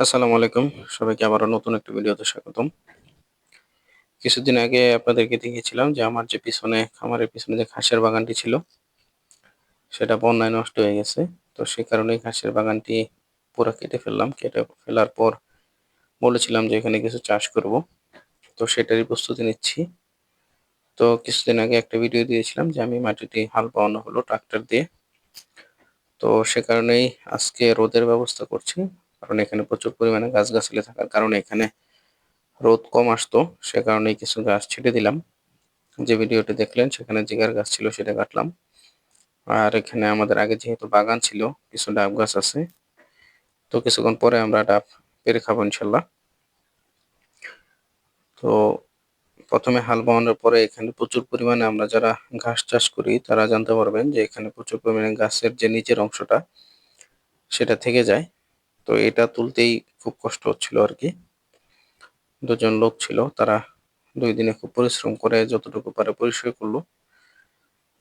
আসসালামু আলাইকুম। সবাইকে আবারও নতুন একটা ভিডিওতে স্বাগতম। কিছুদিন আগে আপনাদেরকে দেখিয়েছিলাম যে আমার যে খামারের পিছনে যে ঘাসের বাগানটি ছিল, সেটা বন্যায় নষ্ট হয়ে গেছে। তো সে কারণেই ঘাসের বাগানটি পুরা কেটে ফেললাম। কেটে ফেলার পর বলেছিলাম যে এখানে কিছু চাষ করব। তো সেটারই প্রস্তুতি নিচ্ছি। তো কিছুদিন আগে একটা ভিডিও দিয়েছিলাম যে আমি মাটিটি হাল বাওয়ানো হলো ট্রাক্টর দিয়ে। তো সে কারণেই আজকে রোদের ব্যবস্থা করছি। কারণ এখানে প্রচুর পরিমাণে গাছগাছালি থাকার কারণে এখানে রোদ কম আসতো। সে কারণেই কিছু গাছ ছেটে দিলাম। যে ভিডিওটি দেখলেন সেখানে যে গাছ ছিল সেটা কাটলাম। আর এখানে আমাদের আগে যেহেতু বাগান ছিল, কিছু ডাব গাছ আছে। তো কিছুক্ষণ পরে আমরা ডাব পেড়ে খাবো ইনশাল্লাহ। তো প্রথমে হাল বাওয়ানোর পরে এখানে প্রচুর পরিমাণে আমরা যারা ঘাস চাষ করি তারা জানতে পারবেন যে এখানে প্রচুর পরিমাণে গাছের যে নিচের অংশটা সেটা থেকে যায়। তো এটা তুলতেই খুব কষ্ট হচ্ছিল আর কি। দুজন লোক ছিল, তারা 2 দিনে খুব পরিশ্রম করে যতটুকু পারে পরিষ্কার করলো।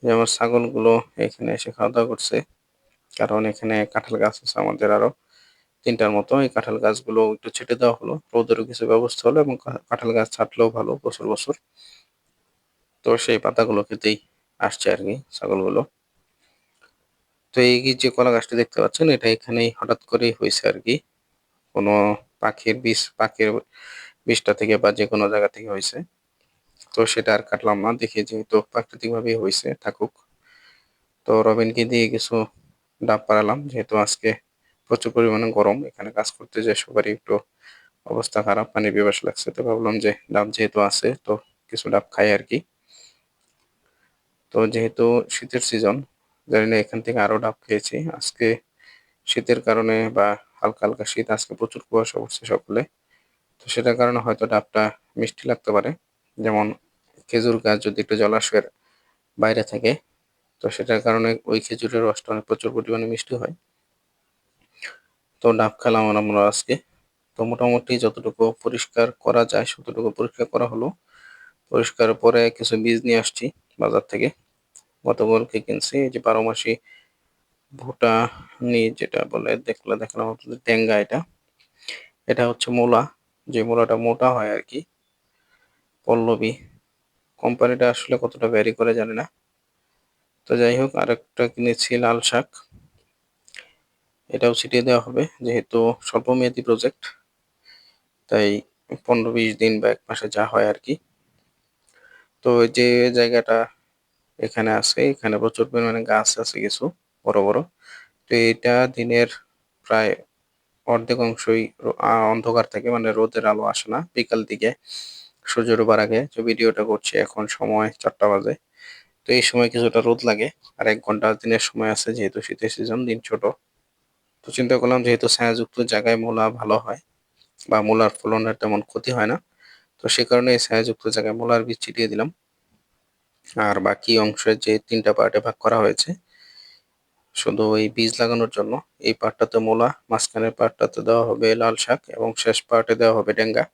যে আমার ছাগলগুলো এখানে এসে খাওয়া-দাওয়া করছে। কারণ এখানে কাঁঠাল গাছ আছে আমাদের আরো ৩ টার মতো। এই কাঁঠাল গাছগুলো একটু ছেঁটে দেওয়া হলো। রোদেরও কিছু ব্যবস্থা হলো এবং কাঁঠাল গাছ ছাঁটলেও ভালো বছর, বছর। তো সেই পাতাগুলো খেতেই আসছে আরকি ছাগলগুলো। তো এই যে কলা গাছটি দেখতে পাচ্ছেন এটা এখানেই হঠাৎ করেই হইছে আরকি। কোনো পাখির বিষটা থেকে বা যেকোনো জায়গা থেকে হইছে। তো সেটা আর কাটলাম না। দেখি যেহেতু প্রাকৃতিকভাবেই হইছে থাকুক। তো রবিনকে দিয়ে কিছু ডাব পাড়ালাম। যেহেতু আজকে প্রচুর পরিমাণে গরম। এখানে কাজ করতে যেয়ে সবারই একটু অবস্থা খারাপ, পানির পিপাসা লাগছে। তো ভাবলাম যে ডাব যেহেতু আছে তো কিছু ডাব খাই আরকি। তো যেহেতু শীতের সিজন, জানি না এখান থেকে আরো ডাব খেয়েছি। আজকে শীতের কারণে বা হালকা, হালকা শীত, আজকে প্রচুর কুয়াশা পড়ছে সকালে। তো সেটার কারণে হয়তো ডাবটা মিষ্টি লাগতে পারে। যেমন খেজুর গাছ যদি একটু জলাশয়ের বাইরে থাকে, তো সেটার কারণে ওই খেজুরের রসটা অনেক প্রচুর পরিমাণে মিষ্টি হয়। তো ডাব খেলাম আমরা আজকে। তো মোটামুটি যতটুকু পরিষ্কার করা যায় ততটুকু পরিষ্কার করা হলো। পরিষ্কার পরে কিছু বীজ নিয়ে আসছি বাজার থেকে। গতকালকে কিনছি এই যে 12 মাসি ভুট্টা যেটা বলে দেখালাম আপনাদের টেঙ্গা এটা। এটা হচ্ছে মূলা, যে মূলাটা মোটা হয় আরকি। পল্লবী কোম্পানিটা আসলে কতটা ভ্যারি করে জানি না। তো যাই হোক, আরেকটা কিনেছি লাল শাক। এটাও ছিটিয়ে দেওয়া হবে যেহেতু স্বল্পমেয়াদী প্রজেক্ট। তাই 15-20 দিন বা 1 মাসে যা হয় আরকি। তো যে জায়গাটা এখানে আছে, এখানে প্রচুর পরিমাণে গাছ আছে কিছু বড়, বড়। তো এটা দিনের প্রায় অর্ধেক অংশই অন্ধকার থাকে, মানে রোদের আলো আসে না। বিকাল দিকে সূর্য ডোবার আগে যে ভিডিওটা করছি এখন সময় 4টা বাজে। তো এই সময় কিছুটা রোদ লাগে। আর 1 ঘন্টা দিনের সময় আছে যেহেতু শীতের সিজন, দিন ছোট। তো চিন্তা করলাম যেহেতু ছায়াযুক্ত জায়গায় মূলা ভালো হয় বা মূলার ফলনের তেমন ক্ষতি হয় না। তো সে কারণে এই ছায়াযুক্ত জায়গায় মূলার বীজ ছিটিয়ে দিলাম। আর বাকি অংশের যে 3টা পার্টে ভাগ করা হয়েছে শুধু ওই বীজ লাগানোর জন্য, এই পার্টটাতে মূলা, মাঝখানের পার্টটাতে দেওয়া হবে লাল শাক এবং শেষ পার্টে দেওয়া হবে ডেঙ্গা।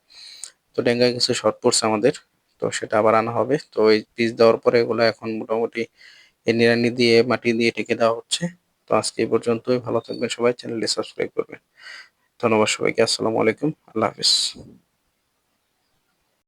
তো ডেঙ্গায় কিছু শর্ট পড়ছে আমাদের, তো সেটা আবার আনা হবে। তো এই বীজ দেওয়ার পরে এগুলো এখন মোটামুটি এই নিড়ানি দিয়ে মাটি দিয়ে ঢেকে দেওয়া হচ্ছে। তো আজকে এই পর্যন্তই। ভালো থাকবেন সবাই, চ্যানেলটি সাবস্ক্রাইব করবেন। ধন্যবাদ সবাইকে। আসসালামু আলাইকুম। আল্লাহ হাফেজ।